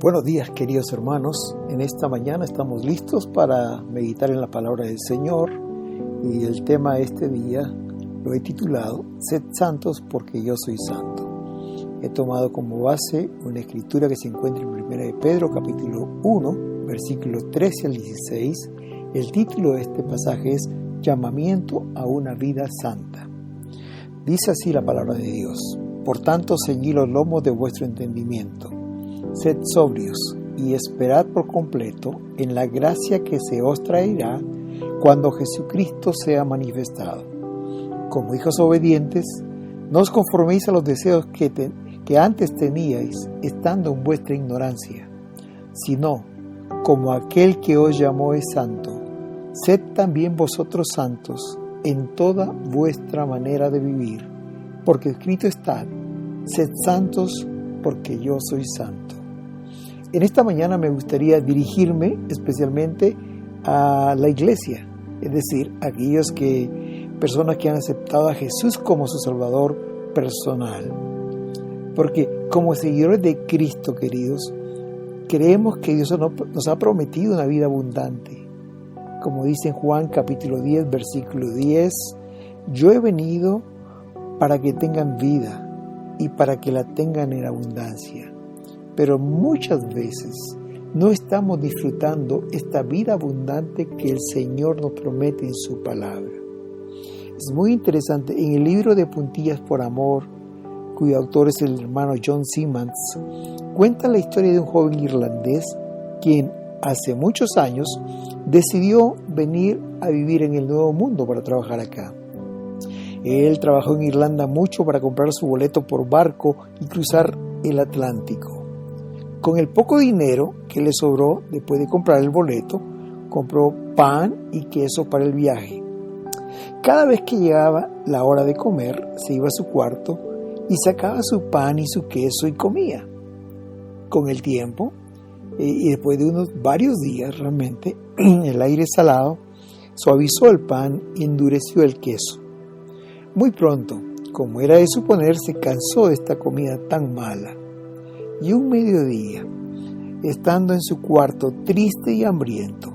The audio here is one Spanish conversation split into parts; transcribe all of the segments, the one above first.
Buenos días, queridos hermanos. En esta mañana estamos listos para meditar en la palabra del Señor y el tema de este día lo he titulado Sed santos porque yo soy santo. He tomado como base una escritura que se encuentra en 1 de Pedro capítulo 1, versículos 13 al 16. El título de este pasaje es Llamamiento a una vida santa. Dice así la palabra de Dios: Por tanto, ceñid los lomos de vuestro entendimiento. Sed sobrios y esperad por completo en la gracia que se os traerá cuando Jesucristo sea manifestado. Como hijos obedientes, no os conforméis a los deseos que antes teníais, estando en vuestra ignorancia, sino, como aquel que os llamó es santo, sed también vosotros santos en toda vuestra manera de vivir, porque escrito está: sed santos porque yo soy santo. En esta mañana me gustaría dirigirme especialmente a la iglesia, es decir, personas que han aceptado a Jesús como su Salvador personal. Porque como seguidores de Cristo, queridos, creemos que Dios nos ha prometido una vida abundante. Como dice en Juan capítulo 10, versículo 10, yo he venido para que tengan vida y para que la tengan en abundancia. Pero muchas veces no estamos disfrutando esta vida abundante que el Señor nos promete en su palabra. Es muy interesante, en el libro de Puntillas por Amor, cuyo autor es el hermano John Simmons, cuenta la historia de un joven irlandés quien hace muchos años decidió venir a vivir en el Nuevo Mundo para trabajar acá. Él trabajó en Irlanda mucho para comprar su boleto por barco y cruzar el Atlántico. Con el poco dinero que le sobró después de comprar el boleto, compró pan y queso para el viaje. Cada vez que llegaba la hora de comer, se iba a su cuarto y sacaba su pan y su queso y comía. Con el tiempo, y después de varios días realmente, el aire salado suavizó el pan y endureció el queso. Muy pronto, como era de suponer, se cansó de esta comida tan mala. Y un mediodía, estando en su cuarto triste y hambriento,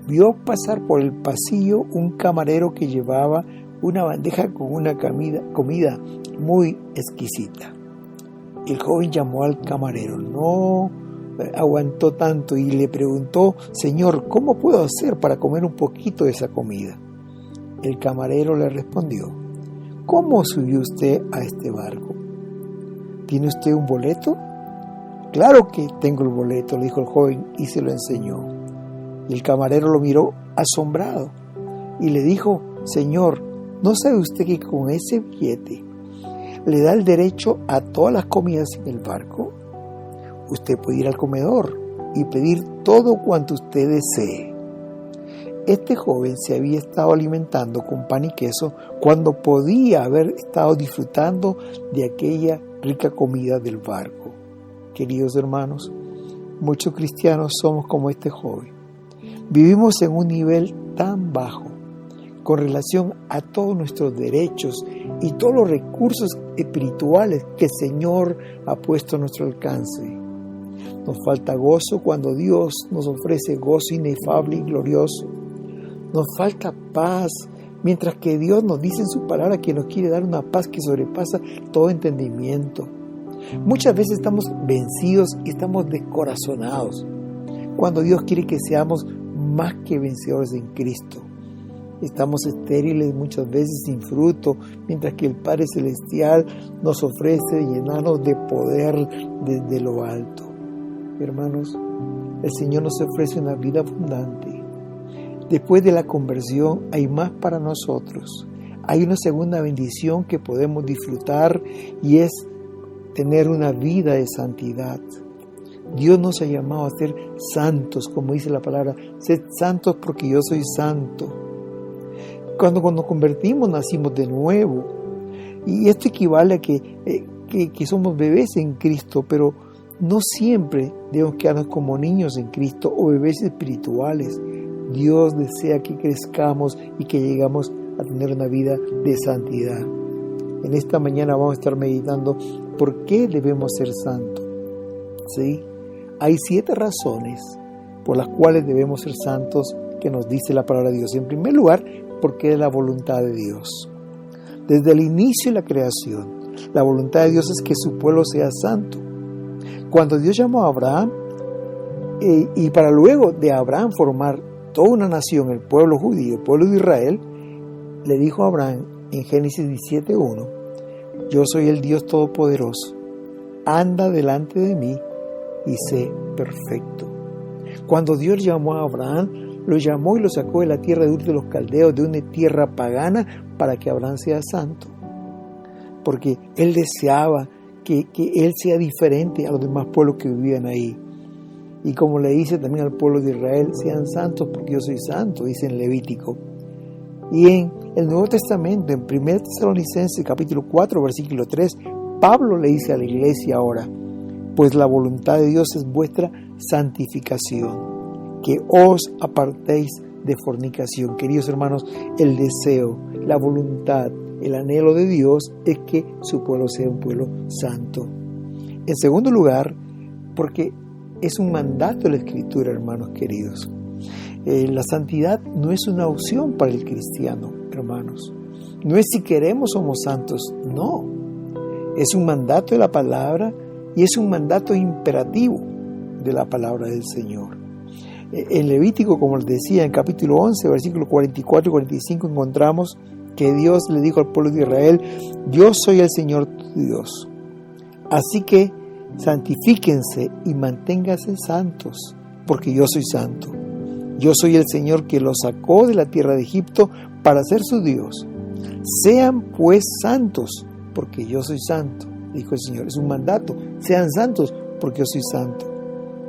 vio pasar por el pasillo un camarero que llevaba una bandeja con una comida muy exquisita. El joven llamó al camarero, no aguantó tanto y le preguntó: Señor, ¿cómo puedo hacer para comer un poquito de esa comida? El camarero le respondió: ¿Cómo subió usted a este barco? ¿Tiene usted un boleto? Claro que tengo el boleto, le dijo el joven y se lo enseñó. Y el camarero lo miró asombrado y le dijo: Señor, ¿no sabe usted que con ese billete le da el derecho a todas las comidas en el barco? Usted puede ir al comedor y pedir todo cuanto usted desee. Este joven se había estado alimentando con pan y queso cuando podía haber estado disfrutando de aquella rica comida del barco. Queridos hermanos, muchos cristianos somos como este joven. Vivimos en un nivel tan bajo con relación a todos nuestros derechos y todos los recursos espirituales que el Señor ha puesto a nuestro alcance. Nos falta gozo cuando Dios nos ofrece gozo inefable y glorioso. Nos falta paz, mientras que Dios nos dice en su palabra que nos quiere dar una paz que sobrepasa todo entendimiento. Muchas veces estamos vencidos y estamos descorazonados, cuando Dios quiere que seamos más que vencedores en Cristo. Estamos estériles muchas veces sin fruto, mientras que el Padre Celestial nos ofrece llenarnos de poder desde lo alto. Hermanos, el Señor nos ofrece una vida abundante. Después de la conversión hay más para nosotros. Hay una segunda bendición que podemos disfrutar y es tener una vida de santidad. Dios nos ha llamado a ser santos, como dice la palabra: sed santos porque yo soy santo. Cuando nos convertimos, nacimos de nuevo. Y esto equivale a que somos bebés en Cristo, pero no siempre debemos quedarnos como niños en Cristo o bebés espirituales. Dios desea que crezcamos y que llegamos a tener una vida de santidad. En esta mañana vamos a estar meditando por qué debemos ser santos. ¿Sí? Hay 7 razones por las cuales debemos ser santos que nos dice la palabra de Dios. En primer lugar, porque es la voluntad de Dios. Desde el inicio de la creación, la voluntad de Dios es que su pueblo sea santo. Cuando Dios llamó a Abraham, y para luego de Abraham formar toda una nación, el pueblo judío, el pueblo de Israel, le dijo a Abraham en Génesis 17:1, yo soy el Dios Todopoderoso, anda delante de mí y sé perfecto. Cuando Dios llamó a Abraham, lo llamó y lo sacó de la tierra de Ur de los Caldeos, de una tierra pagana, para que Abraham sea santo. Porque él deseaba que él sea diferente a los demás pueblos que vivían ahí. Y como le dice también al pueblo de Israel, sean santos porque yo soy santo, dice en Levítico. Y en el Nuevo Testamento, en 1 Tesalonicenses capítulo 4, versículo 3, Pablo le dice a la iglesia ahora, pues la voluntad de Dios es vuestra santificación, que os apartéis de fornicación. Queridos hermanos, el deseo, la voluntad, el anhelo de Dios es que su pueblo sea un pueblo santo. En segundo lugar, porque es un mandato de la Escritura, hermanos queridos. La santidad no es una opción para el cristiano, hermanos. No es si queremos somos santos, no. Es un mandato de la palabra y es un mandato imperativo de la palabra del Señor. En Levítico, como les decía, en capítulo 11, versículos 44 y 45, encontramos que Dios le dijo al pueblo de Israel, yo soy el Señor tu Dios. Así que santifíquense y manténganse santos, porque yo soy santo. Yo soy el Señor que los sacó de la tierra de Egipto para ser su Dios. Sean pues santos, porque yo soy santo, dijo el Señor. Es un mandato. Sean santos, porque yo soy santo.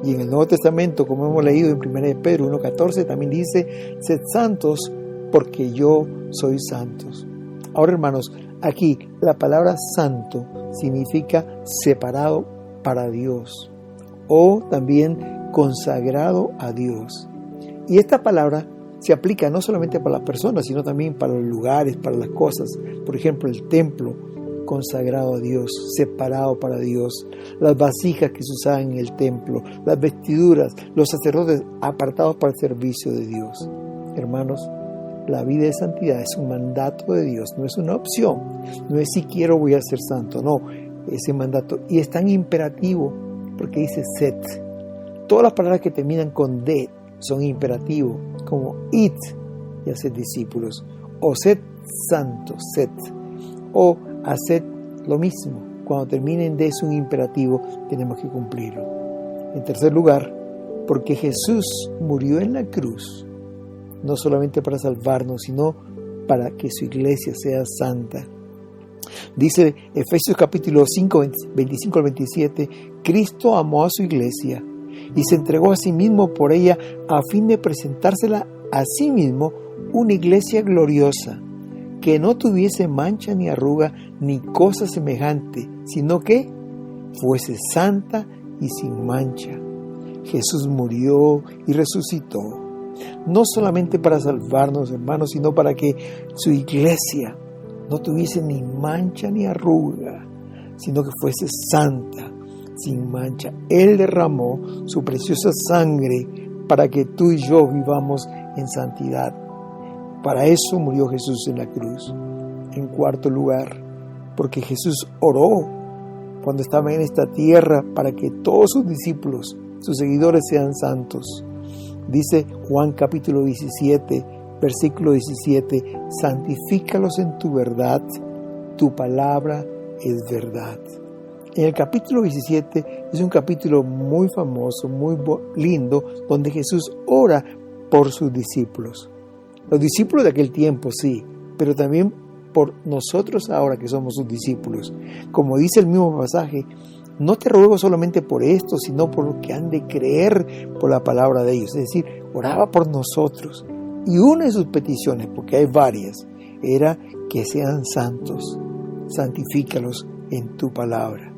Y en el Nuevo Testamento, como hemos leído en 1 Pedro 1:14, también dice, sed santos, porque yo soy santos. Ahora, hermanos, aquí la palabra santo significa separado para Dios o también consagrado a Dios. Y esta palabra se aplica no solamente para las personas, sino también para los lugares, para las cosas. Por ejemplo, el templo consagrado a Dios, separado para Dios, las vasijas que se usaban en el templo, las vestiduras, los sacerdotes apartados para el servicio de Dios. Hermanos, la vida de santidad es un mandato de Dios, no es una opción, no es si quiero voy a ser santo, no, ese mandato. Y es tan imperativo porque dice sed. Todas las palabras que terminan con de son imperativos, como id y haced discípulos, o sed santos, sed, o haced lo mismo. Cuando terminen de es un imperativo, tenemos que cumplirlo. En tercer lugar, porque Jesús murió en la cruz, no solamente para salvarnos, sino para que su iglesia sea santa. Dice Efesios capítulo 5, 25 al 27, Cristo amó a su iglesia y se entregó a sí mismo por ella a fin de presentársela a sí mismo una iglesia gloriosa, que no tuviese mancha ni arruga ni cosa semejante, sino que fuese santa y sin mancha. Jesús murió y resucitó, no solamente para salvarnos, hermanos, sino para que su iglesia no tuviese ni mancha ni arruga, sino que fuese santa, sin mancha. Él derramó su preciosa sangre para que tú y yo vivamos en santidad. Para eso murió Jesús en la cruz. En cuarto lugar, porque Jesús oró cuando estaba en esta tierra para que todos sus discípulos, sus seguidores sean santos. Dice Juan capítulo 17, versículo 17, santifícalos en tu verdad, tu palabra es verdad. En el capítulo 17 es un capítulo muy famoso, muy lindo, donde Jesús ora por sus discípulos. Los discípulos de aquel tiempo, sí, pero también por nosotros ahora que somos sus discípulos. Como dice el mismo pasaje, no te ruego solamente por esto, sino por lo que han de creer por la palabra de ellos. Es decir, oraba por nosotros. Y una de sus peticiones, porque hay varias, era que sean santos. Santifícalos en tu palabra.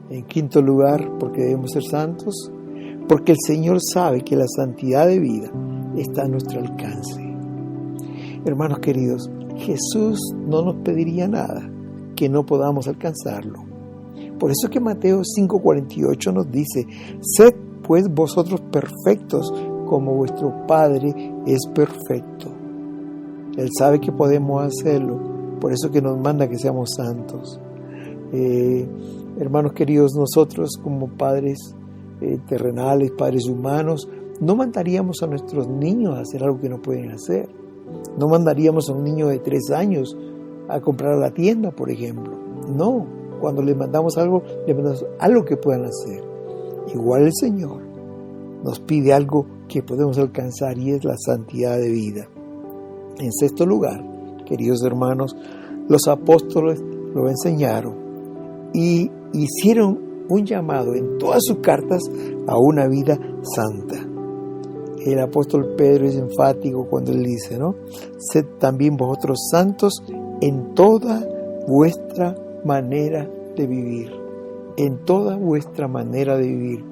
En quinto lugar, porque debemos ser santos, porque el Señor sabe que la santidad de vida está a nuestro alcance. Hermanos queridos, Jesús no nos pediría nada que no podamos alcanzarlo. Por eso que Mateo 5:48 nos dice, sed pues vosotros perfectos, como vuestro Padre es perfecto. Él sabe que podemos hacerlo, por eso que nos manda que seamos santos. Hermanos queridos, nosotros como padres terrenales, padres humanos, no mandaríamos a nuestros niños a hacer algo que no pueden hacer. No mandaríamos a un niño de 3 años a comprar a la tienda, por ejemplo. No, cuando les mandamos algo, les mandamos algo que puedan hacer. Igual el Señor nos pide algo que podemos alcanzar y es la santidad de vida. En sexto lugar, queridos hermanos, los apóstoles lo enseñaron y hicieron un llamado en todas sus cartas a una vida santa. El apóstol Pedro es enfático cuando él dice, ¿no? Sed también vosotros santos en toda vuestra manera de vivir. En toda vuestra manera de vivir.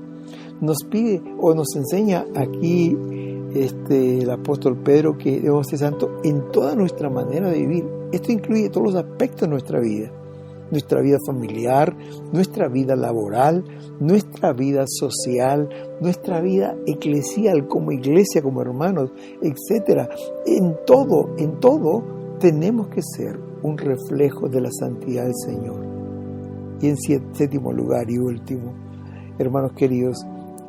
Nos pide o nos enseña aquí el apóstol Pedro que debemos ser santos en toda nuestra manera de vivir. Esto incluye todos los aspectos de nuestra vida familiar, nuestra vida laboral, nuestra vida social, nuestra vida eclesial como iglesia, como hermanos, etc. En todo tenemos que ser un reflejo de la santidad del Señor. Y en séptimo lugar y último, hermanos queridos,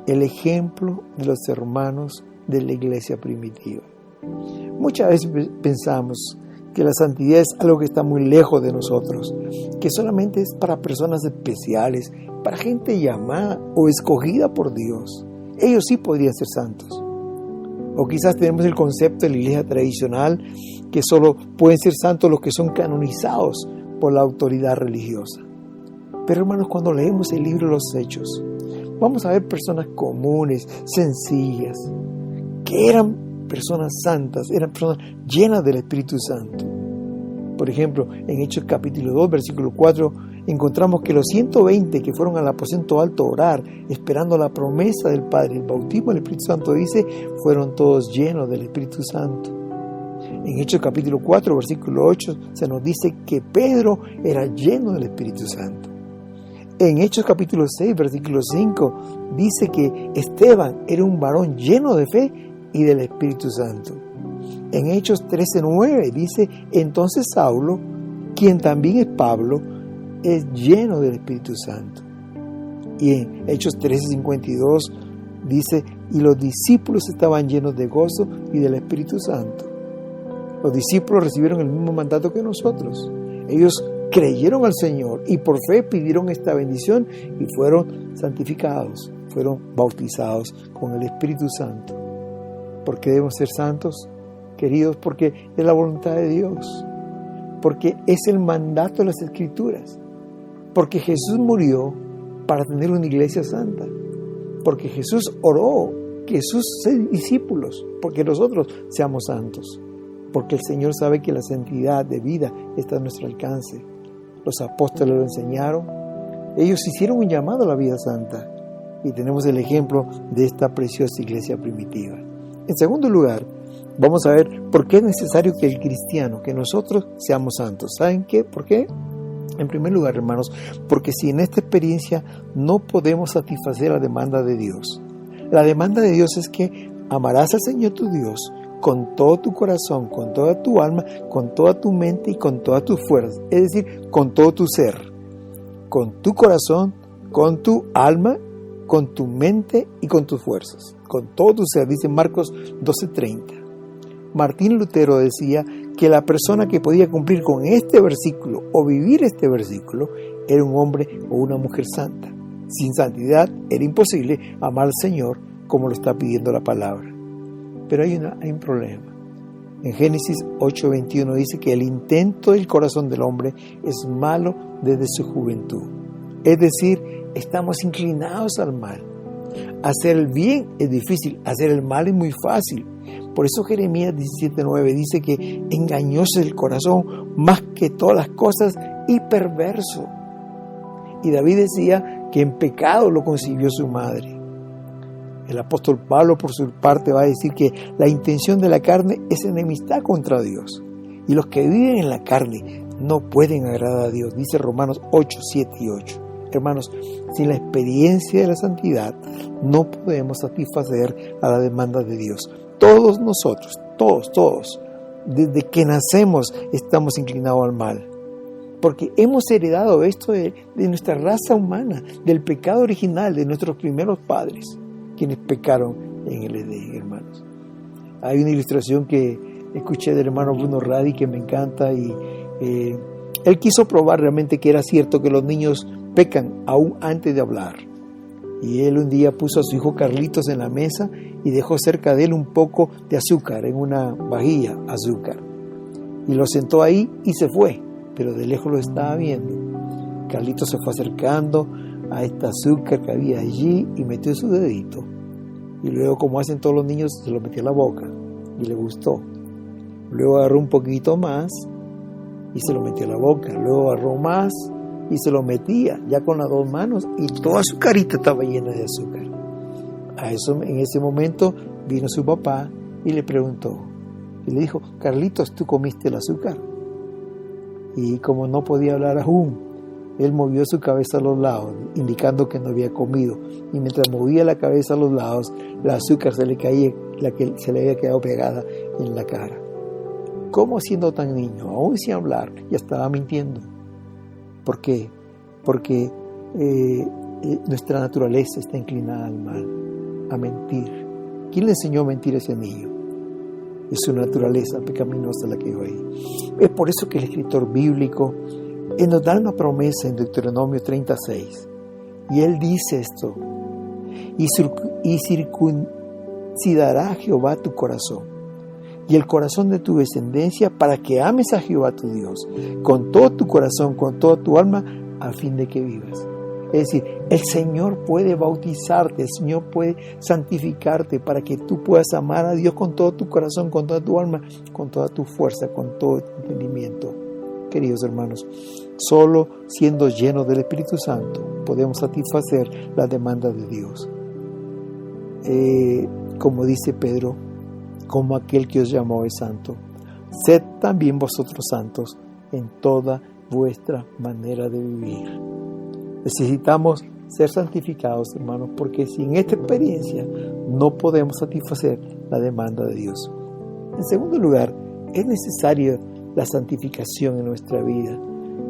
el ejemplo de los hermanos de la iglesia primitiva. Muchas veces pensamos que la santidad es algo que está muy lejos de nosotros, que solamente es para personas especiales, para gente llamada o escogida por Dios. Ellos sí podrían ser santos. O quizás tenemos el concepto de la iglesia tradicional que solo pueden ser santos los que son canonizados por la autoridad religiosa. Pero hermanos, cuando leemos el libro de los Hechos, vamos a ver personas comunes, sencillas, que eran personas santas, eran personas llenas del Espíritu Santo. Por ejemplo, en Hechos capítulo 2, versículo 4, encontramos que los 120 que fueron al aposento alto a orar, esperando la promesa del Padre, el bautismo del Espíritu Santo, dice, fueron todos llenos del Espíritu Santo. En Hechos capítulo 4, versículo 8, se nos dice que Pedro era lleno del Espíritu Santo. En Hechos capítulo 6, versículo 5, dice que Esteban era un varón lleno de fe y del Espíritu Santo. En Hechos 13:9 dice, entonces Saulo, quien también es Pablo, es lleno del Espíritu Santo. Y en Hechos 13:52 dice, y los discípulos estaban llenos de gozo y del Espíritu Santo. Los discípulos recibieron el mismo mandato que nosotros. Ellos creyeron al Señor y por fe pidieron esta bendición y fueron santificados, fueron bautizados con el Espíritu Santo. ¿Por qué debemos ser santos, queridos? Porque es la voluntad de Dios, porque es el mandato de las Escrituras, porque Jesús murió para tener una iglesia santa, porque Jesús oró que sus discípulos, porque nosotros seamos santos, porque el Señor sabe que la santidad de vida está a nuestro alcance. Los apóstoles lo enseñaron, ellos hicieron un llamado a la vida santa y tenemos el ejemplo de esta preciosa iglesia primitiva. En segundo lugar, vamos a ver por qué es necesario que el cristiano, que nosotros seamos santos. ¿Saben qué? ¿Por qué? En primer lugar, hermanos, porque si en esta experiencia no podemos satisfacer la demanda de Dios. La demanda de Dios es que amarás al Señor tu Dios con todo tu corazón, con toda tu alma, con toda tu mente y con todas tus fuerzas. Es decir, con todo tu ser. Con tu corazón, con tu alma, con tu mente y con tus fuerzas. Con todo tu ser, dice Marcos 12:30. Martín Lutero decía que la persona que podía cumplir con este versículo o vivir este versículo era un hombre o una mujer santa. Sin santidad era imposible amar al Señor como lo está pidiendo la palabra. Pero hay un problema. En Génesis 8:21 dice que el intento del corazón del hombre es malo desde su juventud. Es decir, estamos inclinados al mal. Hacer el bien es difícil, hacer el mal es muy fácil. Por eso Jeremías 17:9 dice que engañoso es el corazón más que todas las cosas y perverso. Y David decía que en pecado lo concibió su madre. El apóstol Pablo, por su parte, va a decir que la intención de la carne es enemistad contra Dios. Y los que viven en la carne no pueden agradar a Dios, dice Romanos 8:7 y 8. Hermanos, sin la experiencia de la santidad, no podemos satisfacer a la demanda de Dios. Todos nosotros, todos, desde que nacemos estamos inclinados al mal. Porque hemos heredado esto de nuestra raza humana, del pecado original de nuestros primeros padres, quienes pecaron en el Edén, hermanos. Hay una ilustración que escuché del hermano Bruno Radi que me encanta y él quiso probar realmente que era cierto que los niños pecan aún antes de hablar. Y él un día puso a su hijo Carlitos en la mesa y dejó cerca de él un poco de azúcar, en una vajilla, azúcar. Y lo sentó ahí y se fue, pero de lejos lo estaba viendo. Carlitos se fue acercando a este azúcar que había allí y metió su dedito. Y luego, como hacen todos los niños, se lo metió a la boca y le gustó. Luego agarró un poquito más y se lo metió a la boca. Luego agarró más y se lo metía ya con las dos manos y toda su carita estaba llena de azúcar. En ese momento vino su papá y le preguntó y le dijo: Carlitos, ¿tú comiste el azúcar? Y como no podía hablar aún, él movió su cabeza a los lados, indicando que no había comido. Y mientras movía la cabeza a los lados, el azúcar se le caía, la que se le había quedado pegada en la cara. ¿Cómo siendo tan niño, aún sin hablar, ya estaba mintiendo? ¿Por qué? Porque nuestra naturaleza está inclinada al mal, a mentir. ¿Quién le enseñó a mentir a ese niño? Es su naturaleza pecaminosa la que hay. Es por eso que el escritor bíblico nos da una promesa en Deuteronomio 36. Y él dice esto: y circuncidará Jehová tu corazón y el corazón de tu descendencia, para que ames a Jehová tu Dios con todo tu corazón, con toda tu alma, a fin de que vivas. Es decir, el Señor puede bautizarte, el Señor puede santificarte para que tú puedas amar a Dios con todo tu corazón, con toda tu alma, con toda tu fuerza, con todo tu entendimiento. Queridos hermanos, solo siendo llenos del Espíritu Santo podemos satisfacer las demandas de Dios. Como dice Pedro, como aquel que os llamó es santo, sed también vosotros santos en toda vuestra manera de vivir. Necesitamos ser santificados, hermanos, porque sin esta experiencia no podemos satisfacer la demanda de Dios. En segundo lugar, es necesaria la santificación en nuestra vida,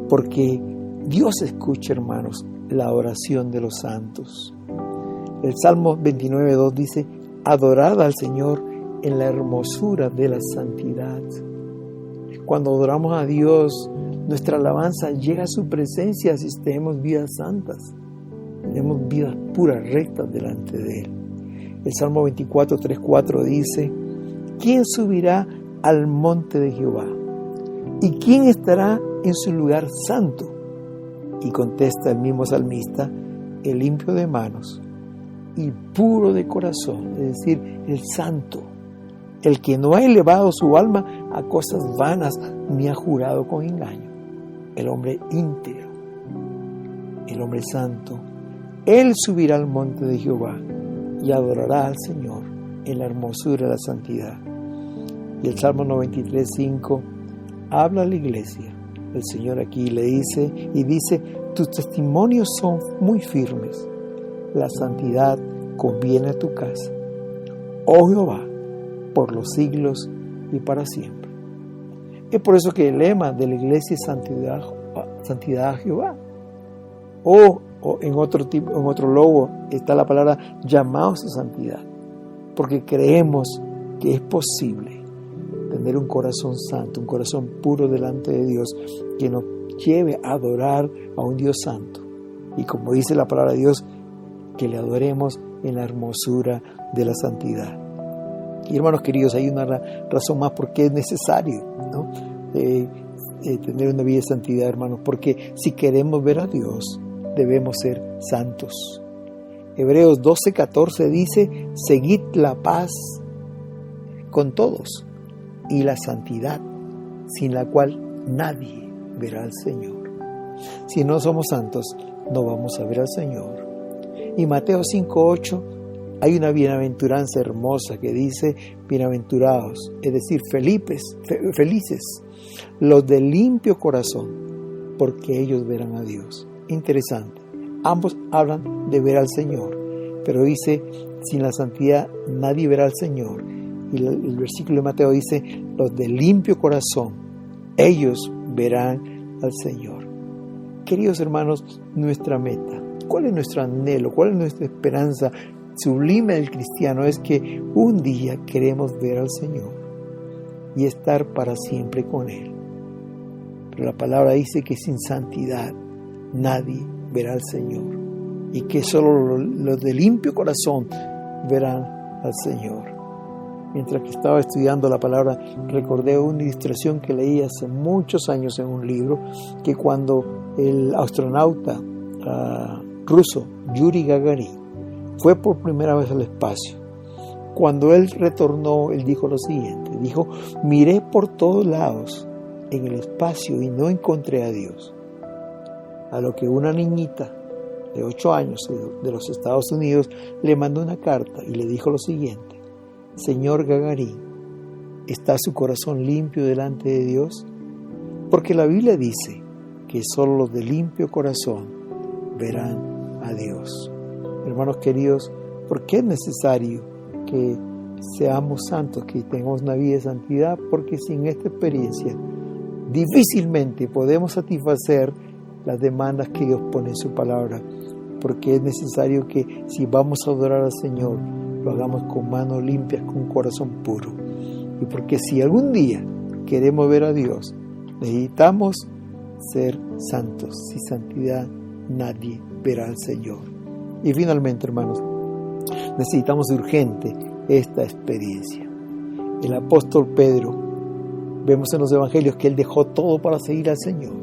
porque Dios escucha, hermanos, la oración de los santos. El Salmo 29:2 dice: adorad al Señor en la hermosura de la santidad. Cuando adoramos a Dios, nuestra alabanza llega a su presencia si tenemos vidas santas, tenemos vidas puras, rectas delante de Él. El Salmo 24:3-4 dice: ¿quién subirá al monte de Jehová? ¿Y quién estará en su lugar santo? Y contesta el mismo salmista: el limpio de manos y puro de corazón, es decir, el santo, el que no ha elevado su alma a cosas vanas ni ha jurado con engaño, el hombre íntegro, el hombre santo. Él subirá al monte de Jehová y adorará al Señor en la hermosura de la santidad. Y el Salmo 93:5 habla a la iglesia. El Señor aquí le dice: tus testimonios son muy firmes, la santidad conviene a tu casa, oh Jehová, por los siglos y para siempre. Es por eso que el lema de la iglesia es santidad a Jehová. O en otro logo está la palabra llamados a santidad, porque creemos que es posible tener un corazón santo, un corazón puro delante de Dios, que nos lleve a adorar a un Dios santo. Y como dice la palabra de Dios, que le adoremos en la hermosura de la santidad. Y hermanos queridos, hay una razón más por qué es necesario, ¿no? Tener una vida de santidad, hermanos, porque si queremos ver a Dios, debemos ser santos. Hebreos 12:14 dice: seguid la paz con todos y la santidad, sin la cual nadie verá al Señor. Si no somos santos, no vamos a ver al Señor. Y Mateo 5:8 hay una bienaventuranza hermosa que dice: bienaventurados, es decir, felices los de limpio corazón, porque ellos verán a Dios. Interesante. Ambos hablan de ver al Señor, pero dice, sin la santidad nadie verá al Señor. Y el versículo de Mateo dice, los de limpio corazón, ellos verán al Señor. Queridos hermanos, nuestra meta, ¿cuál es nuestro anhelo? ¿Cuál es nuestra esperanza sublime del cristiano? Es que un día queremos ver al Señor y estar para siempre con Él. Pero la palabra dice que sin santidad nadie verá al Señor y que solo los de limpio corazón verán al Señor. Mientras que estaba estudiando la palabra, recordé una ilustración que leí hace muchos años en un libro, que cuando el astronauta ruso Yuri Gagarin fue por primera vez al espacio, cuando él retornó, él dijo lo siguiente, dijo, miré por todos lados en el espacio y no encontré a Dios. A lo que una niñita de 8 años de los Estados Unidos le mandó una carta y le dijo lo siguiente, Señor Gagarin, ¿está su corazón limpio delante de Dios? Porque la Biblia dice que solo los de limpio corazón verán a Dios. Hermanos queridos, ¿por qué es necesario que seamos santos, que tengamos una vida de santidad? Porque sin esta experiencia difícilmente podemos satisfacer las demandas que Dios pone en su palabra, porque es necesario que si vamos a adorar al Señor, lo hagamos con manos limpias, con un corazón puro. Y porque si algún día queremos ver a Dios, necesitamos ser santos. Sin santidad nadie verá al Señor. Y finalmente, hermanos, necesitamos urgente esta experiencia. El apóstol Pedro, vemos en los evangelios que él dejó todo para seguir al Señor.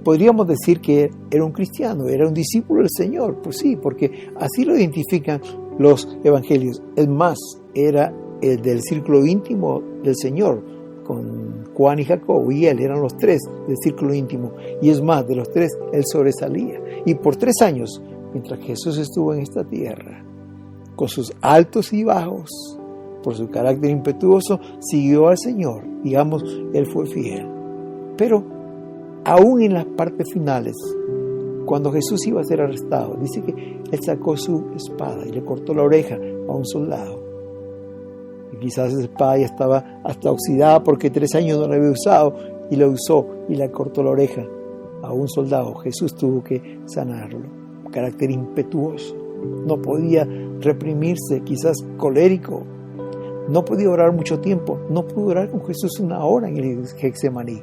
Podríamos decir que era un cristiano, era un discípulo del Señor, pues sí, porque así lo identifican los evangelios. Es más, era el del círculo íntimo del Señor, con Juan y Jacobo, y él eran los 3 del círculo íntimo. Y es más, de los 3, él sobresalía. Y por 3 años, mientras Jesús estuvo en esta tierra, con sus altos y bajos, por su carácter impetuoso, siguió al Señor. Digamos, él fue fiel. Pero aún en las partes finales, cuando Jesús iba a ser arrestado, dice que él sacó su espada y le cortó la oreja a un soldado. Y quizás esa espada ya estaba hasta oxidada porque 3 años no la había usado, y la usó y le cortó la oreja a un soldado. Jesús tuvo que sanarlo. Carácter impetuoso. No podía reprimirse, quizás colérico. No podía orar mucho tiempo. No pudo orar con Jesús 1 hora en el Getsemaní.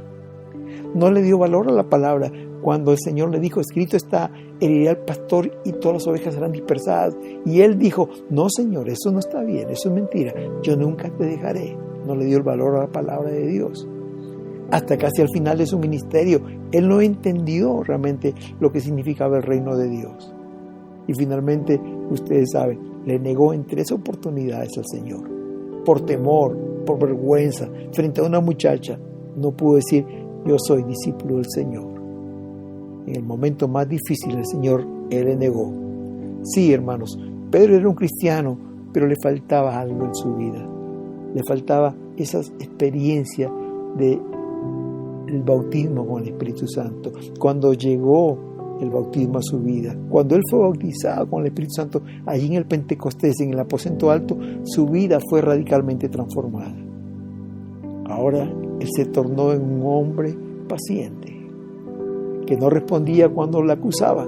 No le dio valor a la palabra cuando el Señor le dijo, escrito está, heriré al pastor y todas las ovejas serán dispersadas. Y él dijo, no Señor, eso no está bien, eso es mentira, yo nunca te dejaré. No le dio el valor a la palabra de Dios. Hasta casi al final de su ministerio, él no entendió realmente lo que significaba el reino de Dios. Y finalmente, ustedes saben, le negó en 3 oportunidades al Señor. Por temor, por vergüenza, frente a una muchacha, no pudo decir, yo soy discípulo del Señor. En el momento más difícil el Señor, él le negó. Sí, hermanos, Pedro era un cristiano, pero le faltaba algo en su vida. Le faltaba esa experiencia del bautismo con el Espíritu Santo. Cuando llegó el bautismo a su vida, cuando él fue bautizado con el Espíritu Santo, allí en el Pentecostés, en el aposento alto, su vida fue radicalmente transformada. Ahora él se tornó en un hombre paciente, que no respondía cuando lo acusaban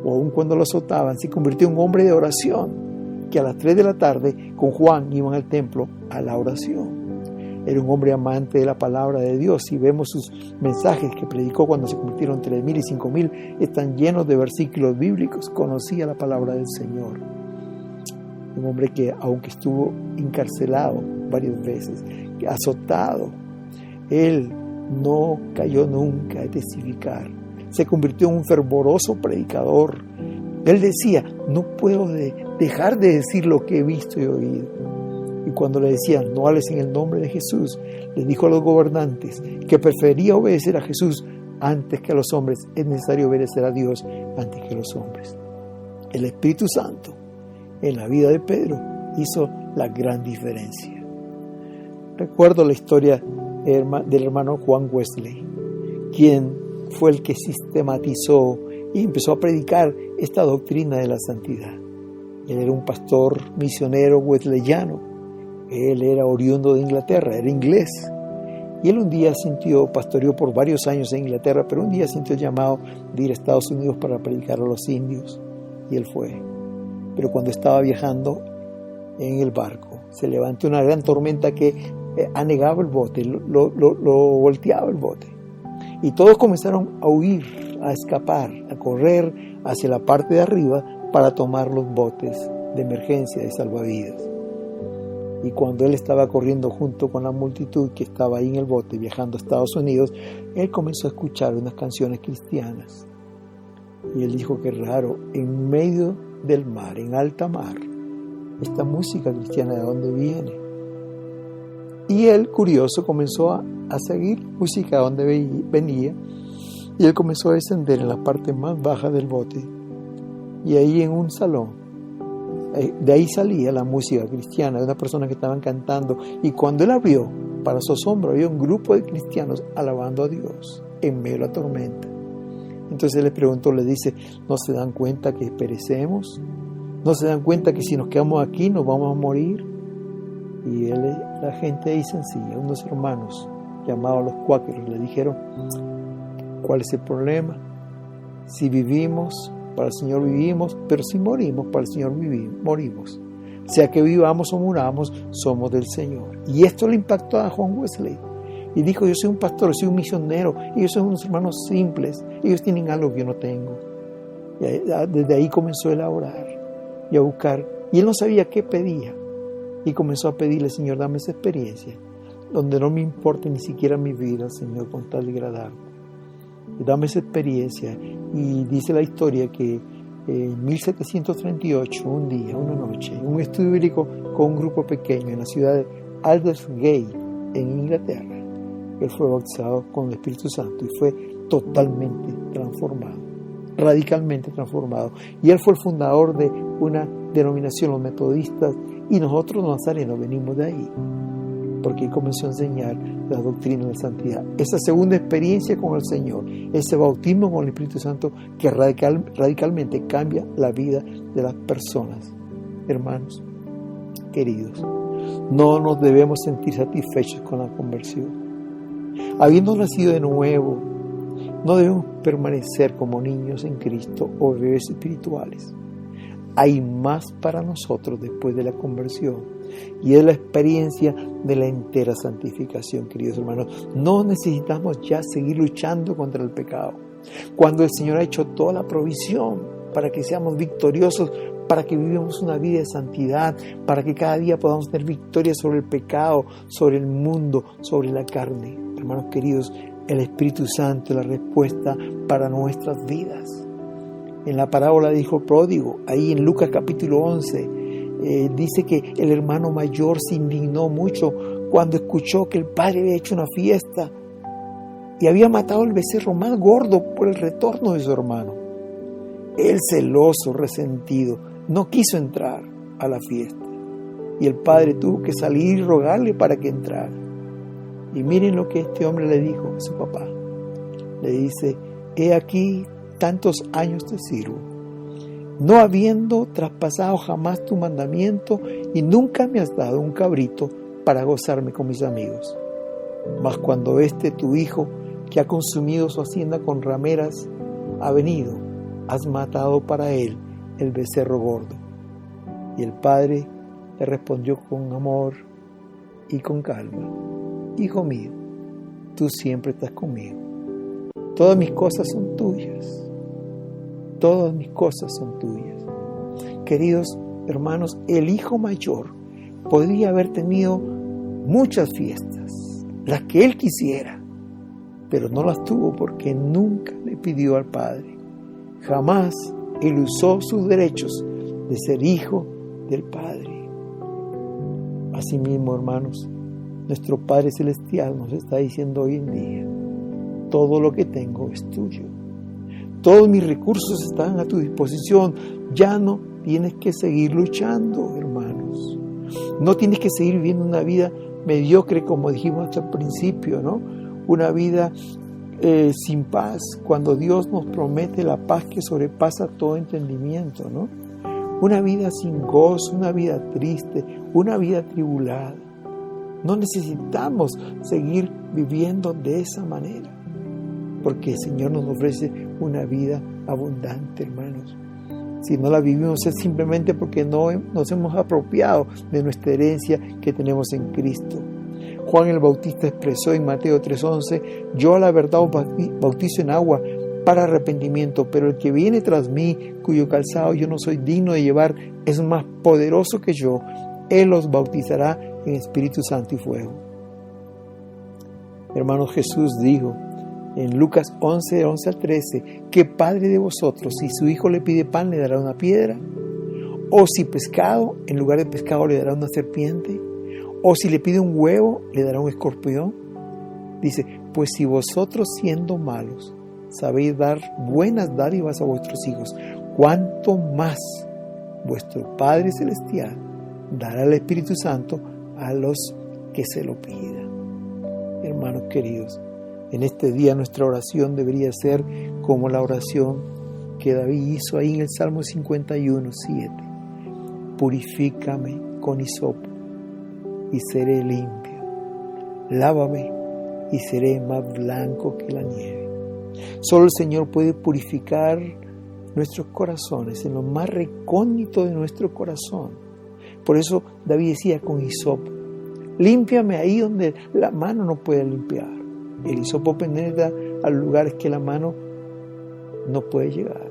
o aún cuando lo azotaban. Se convirtió en un hombre de oración, que a las 3 de la tarde con Juan iban al templo a la oración. Era un hombre amante de la palabra de Dios, y vemos sus mensajes que predicó cuando se convirtieron 3,000 y 5,000, están llenos de versículos bíblicos. Conocía la palabra del Señor. Un hombre que, aunque estuvo encarcelado varias veces, azotado, él no cayó nunca a testificar. Se convirtió en un fervoroso predicador. Él decía, no puedo dejar de decir lo que he visto y oído. Y cuando le decían, no hables en el nombre de Jesús, le dijo a los gobernantes que prefería obedecer a Jesús antes que a los hombres. Es necesario obedecer a Dios antes que a los hombres. El Espíritu Santo en la vida de Pedro hizo la gran diferencia. Recuerdo la historia del hermano Juan Wesley, quien fue el que sistematizó y empezó a predicar esta doctrina de la santidad. Él era un pastor misionero wesleyano. Él era oriundo de Inglaterra, era inglés. Y él un día pastoreó por varios años en Inglaterra, pero un día sintió el llamado de ir a Estados Unidos para predicar a los indios. Y él fue. Pero cuando estaba viajando en el barco, se levantó una gran tormenta que anegaba el bote, lo volteaba el bote. Y todos comenzaron a huir, a escapar, a correr hacia la parte de arriba para tomar los botes de emergencia, de salvavidas. Y cuando él estaba corriendo junto con la multitud que estaba ahí en el bote viajando a Estados Unidos, él comenzó a escuchar unas canciones cristianas. Y él dijo: qué raro, en medio del mar, en alta mar, esta música cristiana, ¿de dónde viene? Y él, curioso, comenzó a seguir música de donde venía, y él comenzó a descender en la parte más baja del bote. Y ahí en un salón, de ahí salía la música cristiana de una persona que estaban cantando, y cuando él abrió, para su asombro, había un grupo de cristianos alabando a Dios en medio de la tormenta. Entonces él les preguntó, le dice: ¿no se dan cuenta que perecemos? ¿No se dan cuenta que si nos quedamos aquí nos vamos a morir? Y la gente ahí sencilla, unos hermanos llamados los cuáqueros, le dijeron: ¿cuál es el problema? Si vivimos, para el Señor vivimos, pero si morimos, para el Señor morimos. Sea que vivamos o muramos, somos del Señor. Y esto le impactó a John Wesley. Y dijo: yo soy un pastor, soy un misionero, ellos son unos hermanos simples, ellos tienen algo que yo no tengo. Y desde ahí comenzó él a orar y a buscar. Y él no sabía qué pedía. Y comenzó a pedirle: Señor, dame esa experiencia, donde no me importe ni siquiera mi vida, Señor, con tal de agradarme. Dame esa experiencia. Y dice la historia que en 1738, un día, una noche, en un estudio bíblico con un grupo pequeño en la ciudad de Aldersgate, en Inglaterra, él fue bautizado con el Espíritu Santo y fue totalmente transformado, radicalmente transformado. Y él fue el fundador de una denominación, los metodistas, y nosotros los nazarenos venimos de ahí, porque él comenzó a enseñar la doctrina de la santidad. Esa segunda experiencia con el Señor, ese bautismo con el Espíritu Santo que radicalmente cambia la vida de las personas. Hermanos queridos, no nos debemos sentir satisfechos con la conversión. Habiendo nacido de nuevo, no debemos permanecer como niños en Cristo o bebés espirituales. Hay más para nosotros después de la conversión, y es la experiencia de la entera santificación, queridos hermanos. No necesitamos ya seguir luchando contra el pecado, cuando el Señor ha hecho toda la provisión para que seamos victoriosos, para que vivamos una vida de santidad, para que cada día podamos tener victoria sobre el pecado, sobre el mundo, sobre la carne. Hermanos queridos, el Espíritu Santo es la respuesta para nuestras vidas. En la parábola del hijo pródigo, ahí en Lucas capítulo 11, dice que el hermano mayor se indignó mucho cuando escuchó que el padre había hecho una fiesta y había matado el becerro más gordo por el retorno de su hermano. Él, celoso, resentido, no quiso entrar a la fiesta, y el padre tuvo que salir y rogarle para que entrara. Y miren lo que este hombre le dijo a su papá. Le dice: he aquí, tantos años te sirvo, no habiendo traspasado jamás tu mandamiento, y nunca me has dado un cabrito para gozarme con mis amigos. Mas cuando tu hijo, que ha consumido su hacienda con rameras, ha venido, has matado para él el becerro gordo. Y el padre le respondió con amor y con calma: hijo mío, tú siempre estás conmigo. Todas mis cosas son tuyas. Todas mis cosas son tuyas. Queridos hermanos, el hijo mayor podría haber tenido muchas fiestas, las que él quisiera, pero no las tuvo porque nunca le pidió al padre. Jamás él usó sus derechos de ser hijo del Padre. Asimismo, hermanos, nuestro Padre Celestial nos está diciendo hoy en día: todo lo que tengo es tuyo. Todos mis recursos están a tu disposición. Ya no tienes que seguir luchando, hermanos. No tienes que seguir viviendo una vida mediocre, como dijimos hasta el principio, ¿no? Una vida sin paz, cuando Dios nos promete la paz que sobrepasa todo entendimiento, ¿no? Una vida sin gozo, una vida triste, una vida atribulada. No necesitamos seguir viviendo de esa manera, porque el Señor nos ofrece una vida abundante, hermanos. Si no la vivimos es simplemente porque no nos hemos apropiado de nuestra herencia que tenemos en Cristo. Juan el Bautista expresó en Mateo 3:11: yo a la verdad os bautizo en agua para arrepentimiento, pero el que viene tras mí, cuyo calzado yo no soy digno de llevar, es más poderoso que yo. Él os bautizará en Espíritu Santo y fuego. Hermanos, Jesús dijo en Lucas 11 al 13: ¿qué padre de vosotros, si su hijo le pide pan, le dará una piedra? ¿O si pescado, en lugar de pescado le dará una serpiente? ¿O si le pide un huevo, le dará un escorpión? Dice: pues si vosotros, siendo malos, sabéis dar buenas dádivas a vuestros hijos, ¿cuánto más vuestro Padre Celestial dará el Espíritu Santo a los que se lo pidan? Hermanos queridos, en este día nuestra oración debería ser como la oración que David hizo ahí en el Salmo 51:7. Purifícame con hisopo y seré limpio. Lávame y seré más blanco que la nieve. Solo el Señor puede purificar nuestros corazones, en lo más recóndito de nuestro corazón. Por eso David decía con hisopo: límpiame ahí donde la mano no puede limpiar. El hisopo penetra a lugares que la mano no puede llegar.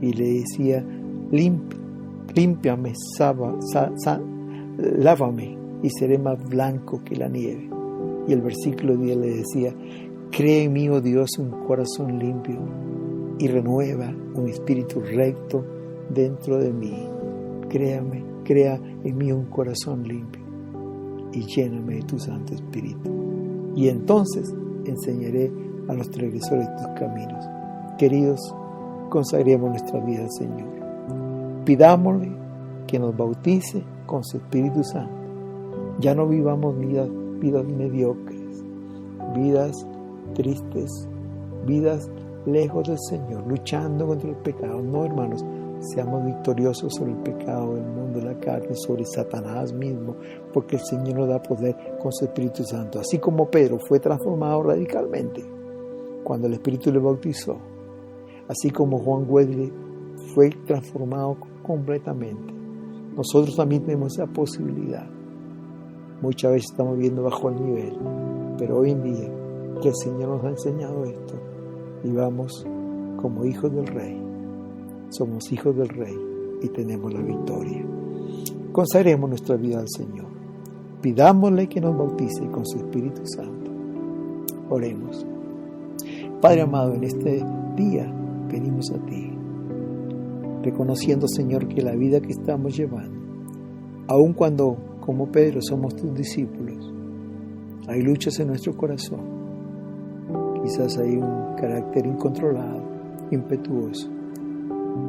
Y le decía: límpiame, lávame y seré más blanco que la nieve. Y el versículo 10 le decía: cree en mí, oh Dios, un corazón limpio y renueva un espíritu recto dentro de mí. Crea en mí un corazón limpio y lléname de tu Santo Espíritu. Y entonces enseñaré a los transgresores tus caminos. Queridos, consagremos nuestra vida al Señor. Pidámosle que nos bautice con su Espíritu Santo. Ya no vivamos vidas mediocres, vidas tristes, vidas lejos del Señor, luchando contra el pecado. No, hermanos, seamos victoriosos sobre el pecado, el mundo de la carne, sobre Satanás mismo, porque el Señor nos da poder con su Espíritu Santo. Así como Pedro fue transformado radicalmente cuando el Espíritu le bautizó, así como Juan Wesley fue transformado completamente, nosotros también tenemos esa posibilidad. Muchas veces estamos viviendo bajo el nivel, pero hoy en día que el Señor nos ha enseñado esto, vivamos como hijos del Rey. Somos hijos del Rey y tenemos la victoria. Consagremos nuestra vida al Señor. Pidámosle que nos bautice con su Espíritu Santo. Oremos. Padre amado, en este día venimos a ti, reconociendo, Señor, que la vida que estamos llevando, aun cuando, como Pedro, somos tus discípulos, hay luchas en nuestro corazón. Quizás hay un carácter incontrolado, impetuoso.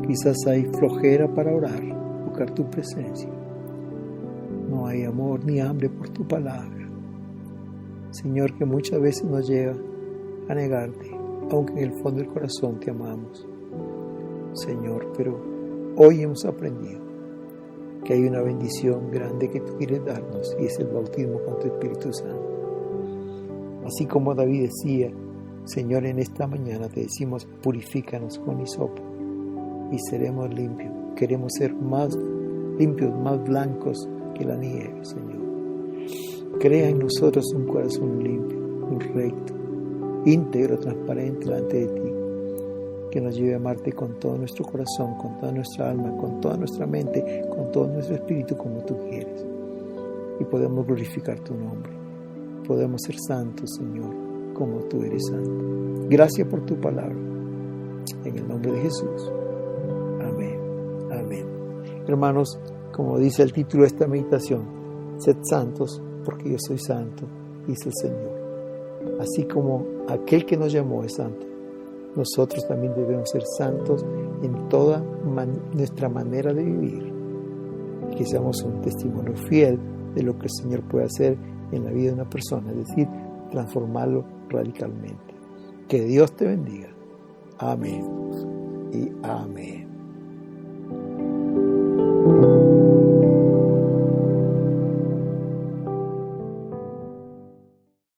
Quizás hay flojera para orar, buscar tu presencia. No hay amor ni hambre por tu palabra. Señor, que muchas veces nos lleva a negarte, aunque en el fondo del corazón te amamos. Señor, pero hoy hemos aprendido que hay una bendición grande que tú quieres darnos, y es el bautismo con tu Espíritu Santo. Así como David decía: Señor, en esta mañana te decimos: purifícanos con hisopo y seremos limpios. Queremos ser más limpios, más blancos que la nieve, Señor. Crea en nosotros un corazón limpio, un recto, íntegro, transparente delante de ti, que nos lleve a amarte con todo nuestro corazón, con toda nuestra alma, con toda nuestra mente, con todo nuestro espíritu, como tú quieres. Y podemos glorificar tu nombre. Podemos ser santos, Señor, como tú eres santo. Gracias por tu palabra. En el nombre de Jesús. Amén. Amén. Hermanos, como dice el título de esta meditación: sed santos porque yo soy santo, dice el Señor. Así como aquel que nos llamó es santo, nosotros también debemos ser santos en toda nuestra manera de vivir. Que seamos un testimonio fiel de lo que el Señor puede hacer en la vida de una persona, es decir, transformarlo radicalmente. Que Dios te bendiga. Amén y amén.